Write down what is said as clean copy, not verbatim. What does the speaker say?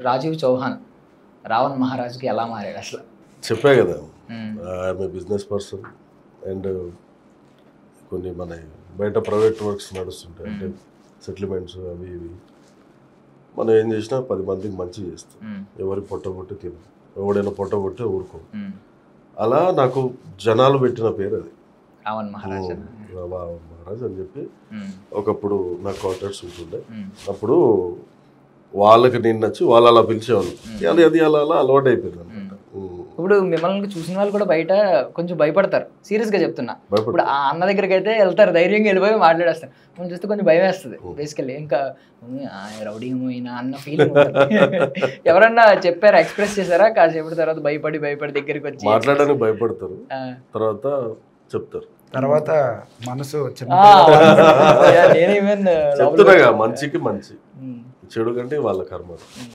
రాజీవ్ చౌహాన్ రావణ్ మహారాజ్కి ఎలా మారాడు అసలు? చెప్పా కదా, I'm a business person and కొన్ని మన బయట ప్రైవేట్ వర్క్స్ నడుస్తుంటాయి, అంటే సెటిల్మెంట్స్ అవి ఇవి. మనం ఏం చేసినా 10 మందికి మంచి చేస్తాం, ఎవరి పొట్టగొట్టి తినం, ఎవడైనా పొట్టగొట్టే ఊరుకో. అలా నాకు జనాలు పెట్టిన పేరు అది, రావణ్ మహారాజ్ మహారాజ్ అని చెప్పి. ఒకప్పుడు నా క్వార్టర్స్ ఉంటుండే, అప్పుడు వాళ్ళకి నేను నచ్చి వాళ్ళు అలా పిలిచేవాళ్ళు, అది అలా అలా అలవాటు అయిపోయింది అనమాట. ఇప్పుడు మిమ్మల్ని చూసిన వాళ్ళు కూడా బయట కొంచెం భయపడతారు, సీరియస్గా చెప్తున్నా. ఇప్పుడు ఆ అన్న దగ్గరికి అయితే వెళ్తారు, ధైర్యంగా వెళ్ళిపోయి మాట్లాడేస్తారు. మనం చూస్తే కొంచెం భయం వేస్తుంది బేసికల్లీ, ఇంకా రౌడీ అయినా అన్న ఫీలింగ్. ఎవరన్నా చెప్పారా, ఎక్స్ప్రెస్ చేశారా కాసేపటి తర్వాత భయపడి దగ్గరికి వచ్చి? మాట్లాడడానికి భయపడతారు, తర్వాత చెప్తారు, తర్వాత మనసు చెప్తున్నాగా మంచికి మంచి, చెడు కంటే వాళ్ళ కర్మ.